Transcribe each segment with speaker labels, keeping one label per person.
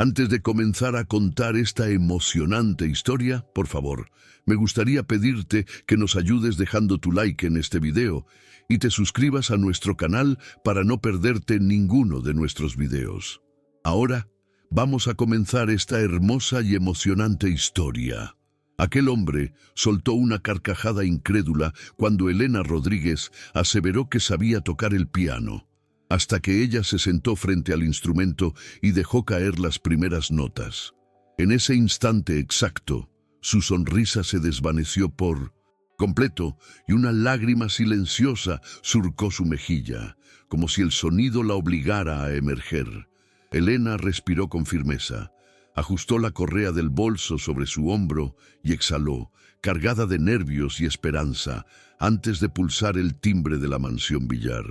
Speaker 1: Antes de comenzar a contar esta emocionante historia, por favor, me gustaría pedirte que nos ayudes dejando tu like en este video y te suscribas a nuestro canal para no perderte ninguno de nuestros videos. Ahora, vamos a comenzar esta hermosa y emocionante historia. Aquel hombre soltó una carcajada incrédula cuando Elena Rodríguez aseveró que sabía tocar el piano, hasta que ella se sentó frente al instrumento y dejó caer las primeras notas. En ese instante exacto, su sonrisa se desvaneció por completo y una lágrima silenciosa surcó su mejilla, como si el sonido la obligara a emerger. Elena respiró con firmeza, ajustó la correa del bolso sobre su hombro y exhaló, cargada de nervios y esperanza, antes de pulsar el timbre de la mansión Villar.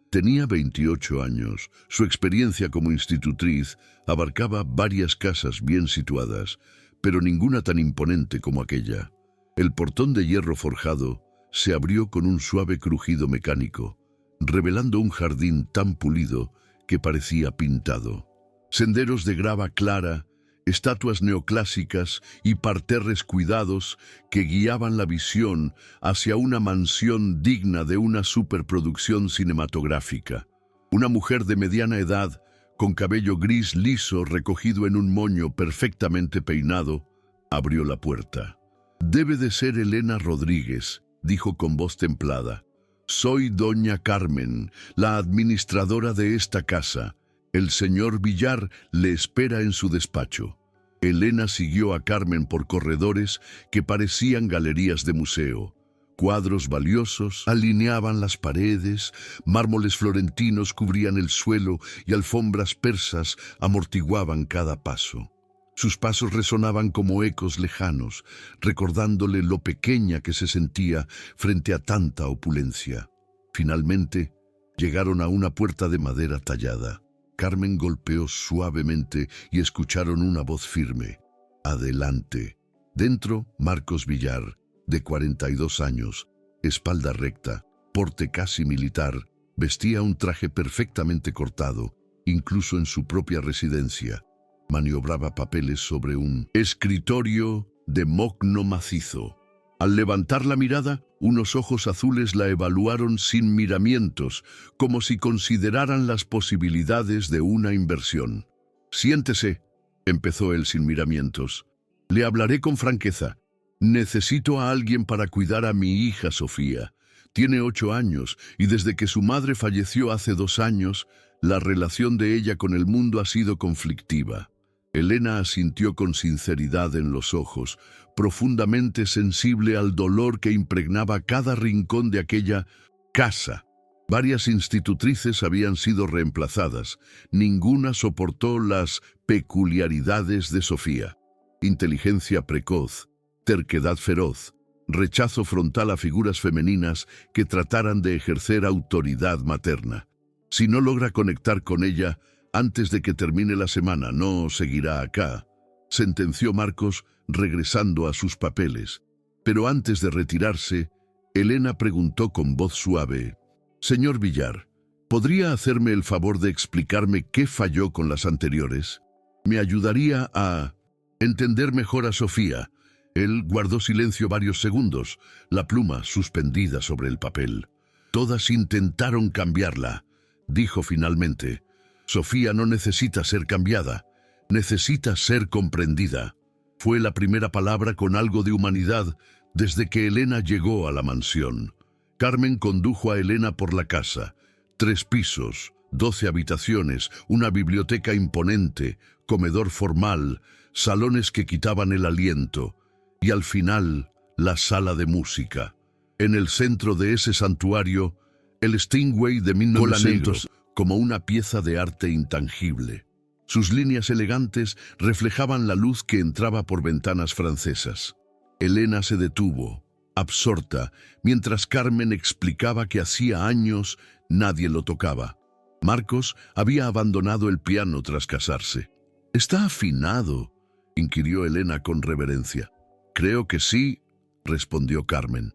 Speaker 1: Tenía 28 años. Su experiencia como institutriz abarcaba varias casas bien situadas, pero ninguna tan imponente como aquella. El portón de hierro forjado se abrió con un suave crujido mecánico, revelando un jardín tan pulido que parecía pintado. Senderos de grava clara, estatuas neoclásicas y parterres cuidados que guiaban la visión hacia una mansión digna de una superproducción cinematográfica. Una mujer de mediana edad, con cabello gris liso recogido en un moño perfectamente peinado, abrió la puerta. «Debe de ser Elena Rodríguez», dijo con voz templada. «Soy doña Carmen, la administradora de esta casa. El señor Villar le espera en su despacho». Elena siguió a Carmen por corredores que parecían galerías de museo. Cuadros valiosos alineaban las paredes, mármoles florentinos cubrían el suelo y alfombras persas amortiguaban cada paso. Sus pasos resonaban como ecos lejanos, recordándole lo pequeña que se sentía frente a tanta opulencia. Finalmente, llegaron a una puerta de madera tallada. Carmen golpeó suavemente y escucharon una voz firme. «Adelante». Dentro, Marcos Villar, de 42 años, espalda recta, porte casi militar, vestía un traje perfectamente cortado, incluso en su propia residencia. Maniobraba papeles sobre un escritorio de mogno macizo. Al levantar la mirada, unos ojos azules la evaluaron sin miramientos, como si consideraran las posibilidades de una inversión. «Siéntese», empezó él sin miramientos. «Le hablaré con franqueza. Necesito a alguien para cuidar a mi hija Sofía. Tiene 8 años y desde que su madre falleció hace 2 años, la relación de ella con el mundo ha sido conflictiva». Elena asintió con sinceridad en los ojos, profundamente sensible al dolor que impregnaba cada rincón de aquella casa. Varias institutrices habían sido reemplazadas. Ninguna soportó las peculiaridades de Sofía. Inteligencia precoz, terquedad feroz, rechazo frontal a figuras femeninas que trataran de ejercer autoridad materna. Si no logra conectar con ella, antes de que termine la semana no seguirá acá, sentenció Marcos regresando a sus papeles. Pero antes de retirarse, Elena preguntó con voz suave: «Señor Villar, ¿podría hacerme el favor de explicarme qué falló con las anteriores? Me ayudaría a entender mejor a Sofía». Él guardó silencio varios segundos, la pluma suspendida sobre el papel. «Todas intentaron cambiarla», dijo finalmente. «Sofía no necesita ser cambiada, necesita ser comprendida». Fue la primera palabra con algo de humanidad desde que Elena llegó a la mansión. Carmen condujo a Elena por la casa. 3 pisos, 12 habitaciones, una biblioteca imponente, comedor formal, salones que quitaban el aliento, y al final, la sala de música. En el centro de ese santuario, el Steinway de 1900, como una pieza de arte intangible. Sus líneas elegantes reflejaban la luz que entraba por ventanas francesas. Elena se detuvo, absorta, mientras Carmen explicaba que hacía años nadie lo tocaba. Marcos había abandonado el piano tras casarse. «¿Está afinado?», inquirió Elena con reverencia. «Creo que sí», respondió Carmen.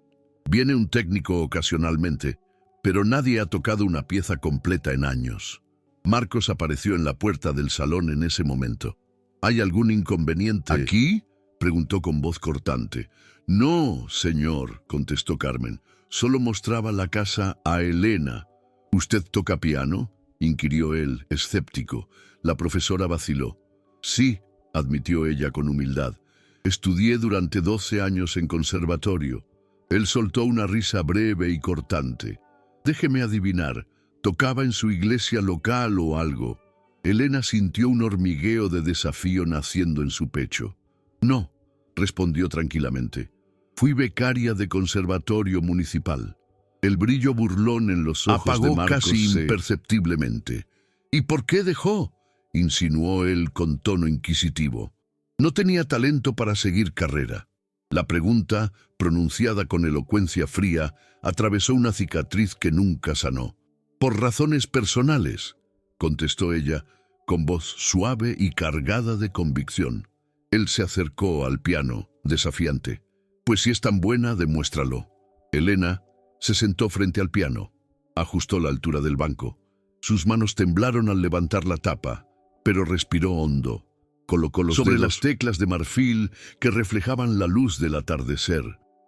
Speaker 1: «Viene un técnico ocasionalmente, pero nadie ha tocado una pieza completa en años». Marcos apareció en la puerta del salón en ese momento. ¿Hay algún inconveniente aquí?, preguntó con voz cortante. No, señor, contestó Carmen. Solo mostraba la casa a Elena. ¿Usted toca piano?, inquirió él, escéptico. La profesora vaciló. Sí, admitió ella con humildad. Estudié durante 12 años en conservatorio. Él soltó una risa breve y cortante. Déjeme adivinar, ¿tocaba en su iglesia local o algo? Elena sintió un hormigueo de desafío naciendo en su pecho. No, respondió tranquilamente. Fui becaria de conservatorio municipal. El brillo burlón en los ojos de Marcos casi imperceptiblemente. ¿Y por qué dejó?, insinuó él con tono inquisitivo. No tenía talento para seguir carrera. La pregunta, pronunciada con elocuencia fría, atravesó una cicatriz que nunca sanó. Por razones personales, contestó ella, con voz suave y cargada de convicción. Él se acercó al piano, desafiante. Pues si es tan buena, demuéstralo. Elena se sentó frente al piano. Ajustó la altura del banco. Sus manos temblaron al levantar la tapa, pero respiró hondo. Colocó los dedos sobre las teclas de marfil que reflejaban la luz del atardecer.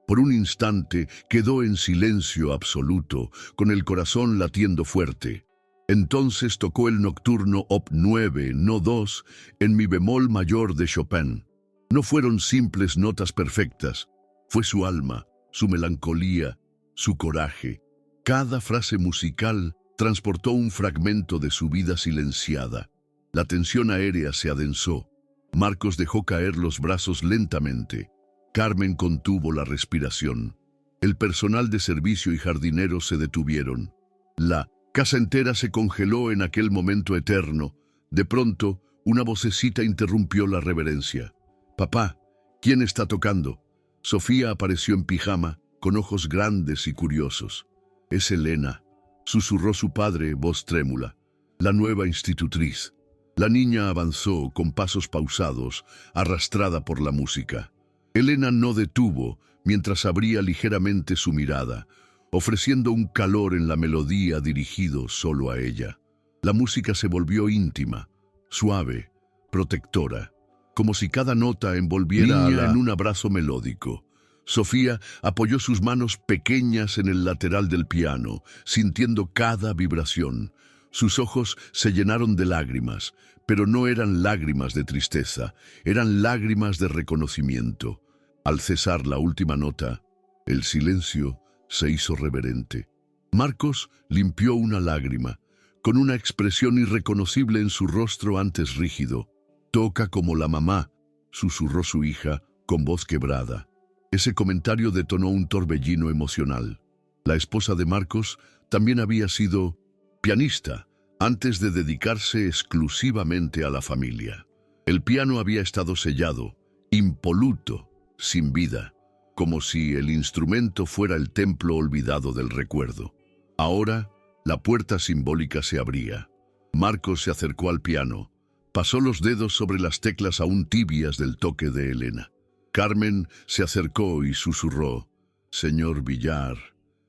Speaker 1: Por un instante quedó en silencio absoluto, con el corazón latiendo fuerte. Entonces tocó el nocturno Op. 9, no 2, en mi bemol mayor de Chopin. No fueron simples notas perfectas. Fue su alma, su melancolía, su coraje. Cada frase musical transportó un fragmento de su vida silenciada. La tensión aérea se adensó. Marcos dejó caer los brazos lentamente. Carmen contuvo la respiración. El personal de servicio y jardineros se detuvieron. La casa entera se congeló en aquel momento eterno. De pronto, una vocecita interrumpió la reverencia. «Papá, ¿quién está tocando?» Sofía apareció en pijama, con ojos grandes y curiosos. «Es Elena», susurró su padre, voz trémula. «La nueva institutriz». La niña avanzó con pasos pausados, arrastrada por la música. Elena no detuvo mientras abría ligeramente su mirada, ofreciendo un calor en la melodía dirigido solo a ella. La música se volvió íntima, suave, protectora, como si cada nota envolviera a la en un abrazo melódico. Sofía apoyó sus manos pequeñas en el lateral del piano, sintiendo cada vibración. Sus ojos se llenaron de lágrimas, pero no eran lágrimas de tristeza, eran lágrimas de reconocimiento. Al cesar la última nota, el silencio se hizo reverente. Marcos limpió una lágrima, con una expresión irreconocible en su rostro antes rígido. «Toca como la mamá», susurró su hija con voz quebrada. Ese comentario detonó un torbellino emocional. La esposa de Marcos también había sido pianista antes de dedicarse exclusivamente a la familia. El piano había estado sellado, impoluto, sin vida, como si el instrumento fuera el templo olvidado del recuerdo. Ahora, la puerta simbólica se abría. Marcos se acercó al piano, pasó los dedos sobre las teclas aún tibias del toque de Elena. Carmen se acercó y susurró: «Señor Villar,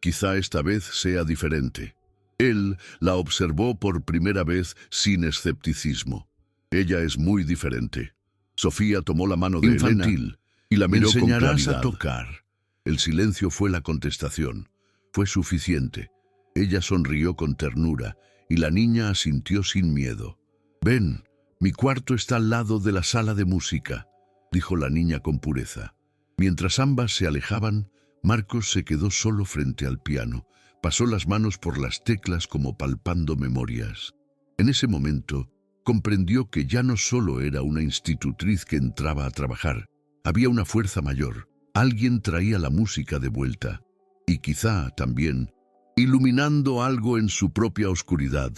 Speaker 1: quizá esta vez sea diferente». Él la observó por primera vez sin escepticismo. «Ella es muy diferente». Sofía tomó la mano de Elena y la miró con claridad. «¿Me enseñarás a tocar?». El silencio fue la contestación. Fue suficiente. Ella sonrió con ternura y la niña asintió sin miedo. «Ven, mi cuarto está al lado de la sala de música», dijo la niña con pureza. Mientras ambas se alejaban, Marcos se quedó solo frente al piano. Pasó las manos por las teclas como palpando memorias. En ese momento, comprendió que ya no solo era una institutriz que entraba a trabajar. Había una fuerza mayor. Alguien traía la música de vuelta. Y quizá también iluminando algo en su propia oscuridad.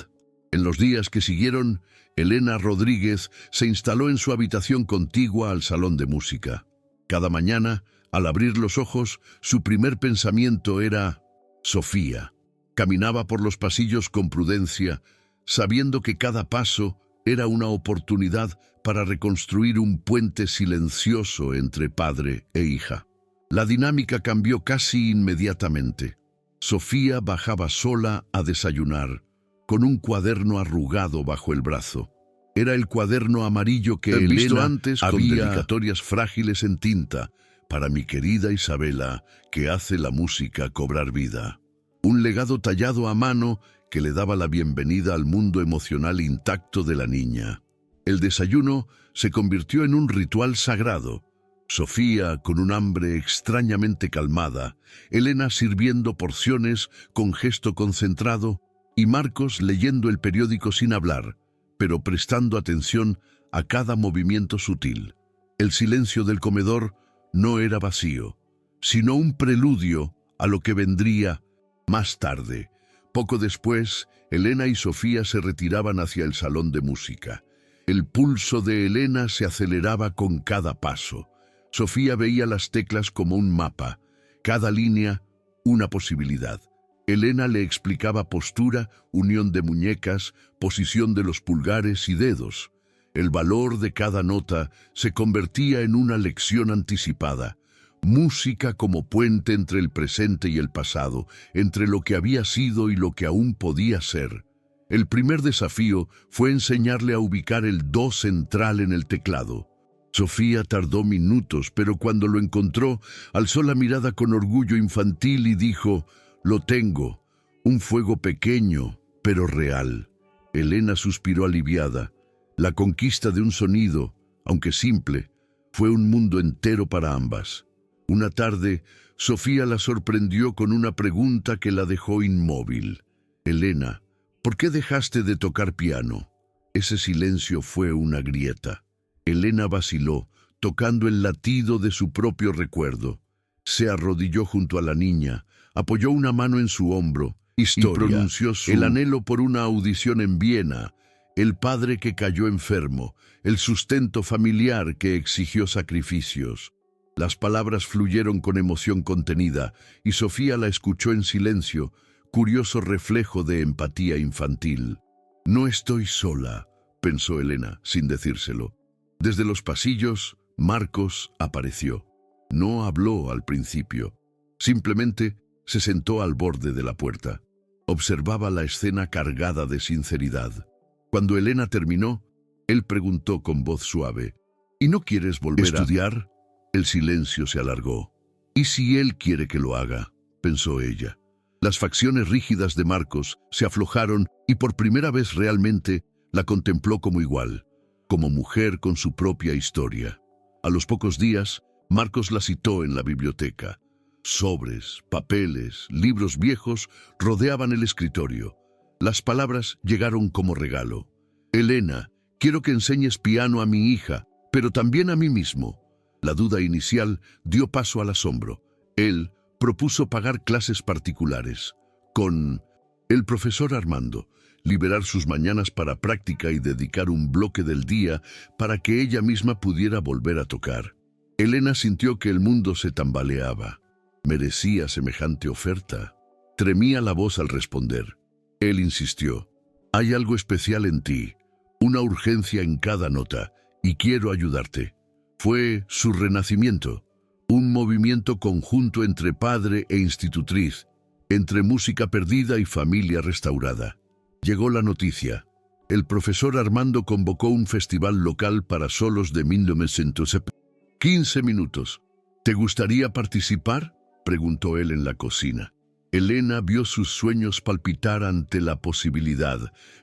Speaker 1: En los días que siguieron, Elena Rodríguez se instaló en su habitación contigua al salón de música. Cada mañana, al abrir los ojos, su primer pensamiento era Sofía. Caminaba por los pasillos con prudencia, sabiendo que cada paso era una oportunidad para reconstruir un puente silencioso entre padre e hija. La dinámica cambió casi inmediatamente. Sofía bajaba sola a desayunar, con un cuaderno arrugado bajo el brazo. Era el cuaderno amarillo que
Speaker 2: He visto
Speaker 1: Elena
Speaker 2: antes
Speaker 1: con
Speaker 2: había-
Speaker 1: dedicatorias frágiles en tinta para mi querida Isabela, que hace la música cobrar vida. Un legado tallado a mano que le daba la bienvenida al mundo emocional intacto de la niña. El desayuno se convirtió en un ritual sagrado. Sofía con un hambre extrañamente calmada, Elena sirviendo porciones con gesto concentrado y Marcos leyendo el periódico sin hablar, pero prestando atención a cada movimiento sutil. El silencio del comedor no era vacío, sino un preludio a lo que vendría más tarde. Poco después, Elena y Sofía se retiraban hacia el salón de música. El pulso de Elena se aceleraba con cada paso. Sofía veía las teclas como un mapa, cada línea una posibilidad. Elena le explicaba postura, unión de muñecas, posición de los pulgares y dedos. El valor de cada nota se convertía en una lección anticipada. Música como puente entre el presente y el pasado, entre lo que había sido y lo que aún podía ser. El primer desafío fue enseñarle a ubicar el do central en el teclado. Sofía tardó minutos, pero cuando lo encontró, alzó la mirada con orgullo infantil y dijo: «Lo tengo, un fuego pequeño, pero real». Elena suspiró aliviada. La conquista de un sonido, aunque simple, fue un mundo entero para ambas. Una tarde, Sofía la sorprendió con una pregunta que la dejó inmóvil. «Elena, ¿por qué dejaste de tocar piano?». Ese silencio fue una grieta. Elena vaciló, tocando el latido de su propio recuerdo. Se arrodilló junto a la niña, apoyó una mano en su hombro y pronunció el anhelo por una audición en Viena, el padre que cayó enfermo, el sustento familiar que exigió sacrificios. Las palabras fluyeron con emoción contenida y Sofía la escuchó en silencio, curioso reflejo de empatía infantil. «No estoy sola», pensó Elena, sin decírselo. Desde los pasillos, Marcos apareció. No habló al principio. Simplemente se sentó al borde de la puerta. Observaba la escena cargada de sinceridad. Cuando Elena terminó, él preguntó con voz suave: «¿Y no quieres volver a estudiar?». El silencio se alargó. «¿Y si él quiere que lo haga?», pensó ella. Las facciones rígidas de Marcos se aflojaron y por primera vez realmente la contempló como igual, como mujer con su propia historia. A los pocos días, Marcos la citó en la biblioteca. Sobres, papeles, libros viejos rodeaban el escritorio. Las palabras llegaron como regalo. «Elena, quiero que enseñes piano a mi hija, pero también a mí mismo». La duda inicial dio paso al asombro. Él propuso pagar clases particulares con el profesor Armando, liberar sus mañanas para práctica y dedicar un bloque del día para que ella misma pudiera volver a tocar. Elena sintió que el mundo se tambaleaba. ¿Merecía semejante oferta? Tremía la voz al responder. Él insistió: «Hay algo especial en ti, una urgencia en cada nota, y quiero ayudarte». Fue su renacimiento, un movimiento conjunto entre padre e institutriz, entre música perdida y familia restaurada. Llegó la noticia. El profesor Armando convocó un festival local para solos de 1970. 15 minutos. «¿Te gustaría participar?», preguntó él en la cocina. Elena vio sus sueños palpitar ante la posibilidad,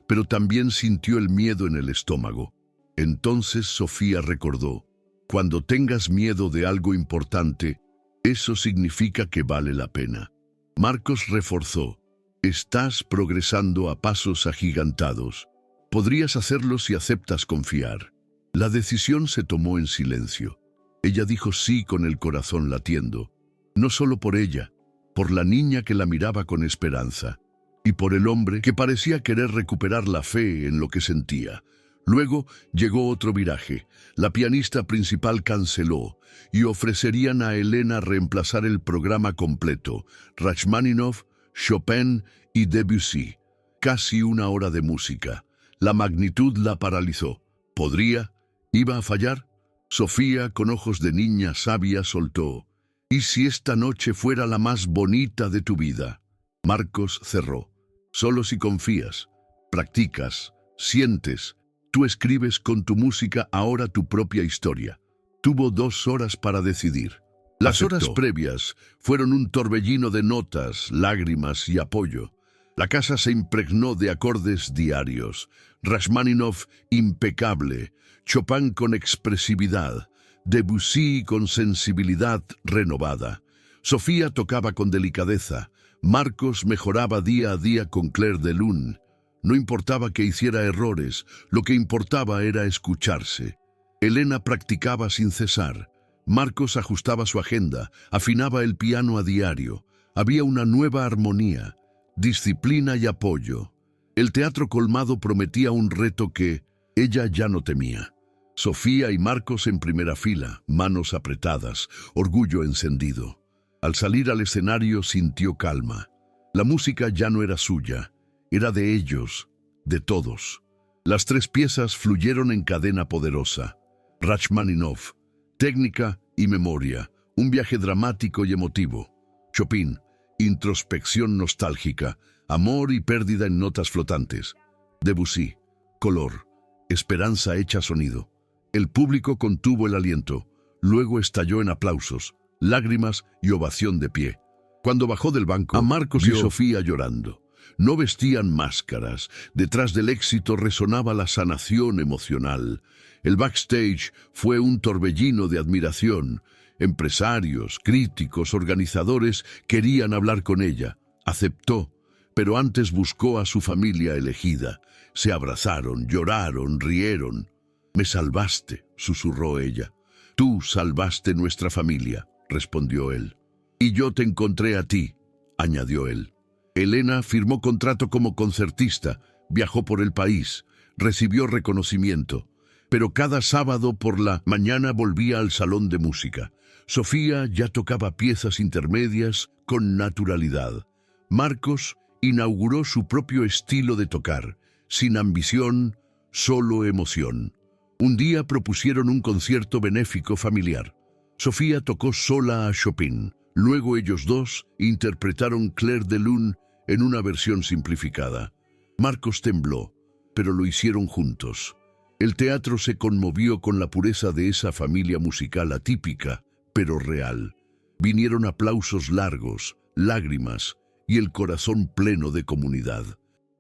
Speaker 1: pero también sintió el miedo en el estómago. Entonces Sofía recordó: «Cuando tengas miedo de algo importante, eso significa que vale la pena». Marcos reforzó: «Estás progresando a pasos agigantados. Podrías hacerlo si aceptas confiar». La decisión se tomó en silencio. Ella dijo sí con el corazón latiendo. No solo por ella, por la niña que la miraba con esperanza, y por el hombre que parecía querer recuperar la fe en lo que sentía. Luego llegó otro viraje. La pianista principal canceló y ofrecerían a Elena reemplazar el programa completo: Rachmaninoff, Chopin y Debussy. Casi una hora de música. La magnitud la paralizó. ¿Podría? ¿Iba a fallar? Sofía, con ojos de niña sabia, soltó: «¿Y si esta noche fuera la más bonita de tu vida?». Marcos cerró: «Solo si confías, practicas, sientes, Tú escribes con tu música ahora tu propia historia. Tuvo 2 horas para decidir. Las horas previas fueron un torbellino de notas, lágrimas y apoyo. La casa se impregnó de acordes diarios. Rachmaninoff impecable, Chopin con expresividad, Debussy con sensibilidad renovada. Sofía tocaba con delicadeza. Marcos mejoraba día a día con Clair de Lune. No importaba que hiciera errores, lo que importaba era escucharse. Elena practicaba sin cesar. Marcos ajustaba su agenda, afinaba el piano a diario. Había una nueva armonía, disciplina y apoyo. El teatro colmado prometía un reto que ella ya no temía. Sofía y Marcos en primera fila, manos apretadas, orgullo encendido. Al salir al escenario sintió calma. La música ya no era suya, era de ellos, de todos. Las 3 piezas fluyeron en cadena poderosa. Rachmaninoff, técnica y memoria, un viaje dramático y emotivo. Chopin, introspección nostálgica, amor y pérdida en notas flotantes. Debussy, color, esperanza hecha sonido. El público contuvo el aliento, luego estalló en aplausos, lágrimas y ovación de pie. Cuando bajó del banco, a Marcos y Sofía llorando. No vestían máscaras, detrás del éxito resonaba la sanación emocional. El backstage fue un torbellino de admiración. Empresarios, críticos, organizadores querían hablar con ella. Aceptó, pero antes buscó a su familia elegida. Se abrazaron, lloraron, rieron. «Me salvaste», susurró ella. «Tú salvaste nuestra familia», respondió él. «Y yo te encontré a ti», añadió él. Elena firmó contrato como concertista, viajó por el país, recibió reconocimiento. Pero cada sábado por la mañana volvía al salón de música. Sofía ya tocaba piezas intermedias con naturalidad. Marcos inauguró su propio estilo de tocar, sin ambición, solo emoción. Un día propusieron un concierto benéfico familiar. Sofía tocó sola a Chopin. Luego ellos 2 interpretaron Clair de Lune en una versión simplificada. Marcos tembló, pero lo hicieron juntos. El teatro se conmovió con la pureza de esa familia musical atípica, pero real. Vinieron aplausos largos, lágrimas y el corazón pleno de comunidad.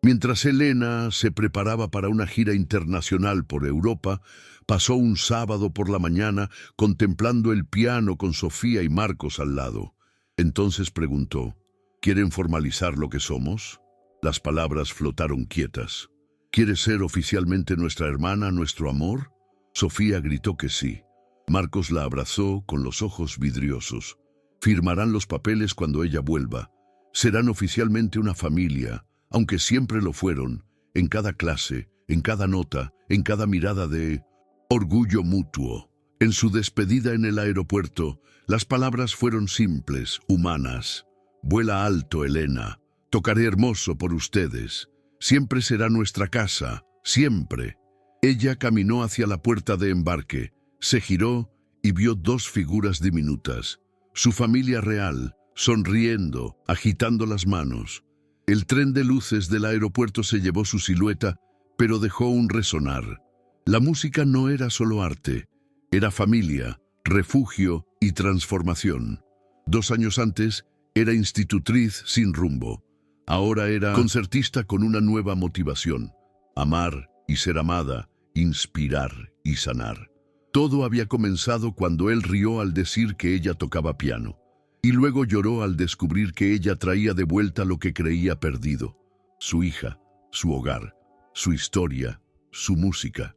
Speaker 1: Mientras Elena se preparaba para una gira internacional por Europa, pasó un sábado por la mañana contemplando el piano con Sofía y Marcos al lado. Entonces preguntó, ¿quieren formalizar lo que somos? Las palabras flotaron quietas. ¿Quieres ser oficialmente nuestra hermana, nuestro amor? Sofía gritó que sí. Marcos la abrazó con los ojos vidriosos. Firmarán los papeles cuando ella vuelva. Serán oficialmente una familia, aunque siempre lo fueron, en cada clase, en cada nota, en cada mirada de orgullo mutuo. En su despedida en el aeropuerto, las palabras fueron simples, humanas. Vuela alto, Elena. Tocaré hermoso por ustedes. Siempre será nuestra casa, siempre. Ella caminó hacia la puerta de embarque, se giró y vio 2 figuras diminutas. Su familia real, sonriendo, agitando las manos. El tren de luces del aeropuerto se llevó su silueta, pero dejó un resonar. La música no era solo arte, era familia, refugio y transformación. 2 años antes, era institutriz sin rumbo. Ahora era concertista con una nueva motivación. Amar y ser amada, inspirar y sanar. Todo había comenzado cuando él rió al decir que ella tocaba piano. Y luego lloró al descubrir que ella traía de vuelta lo que creía perdido. Su hija, su hogar, su historia, su música.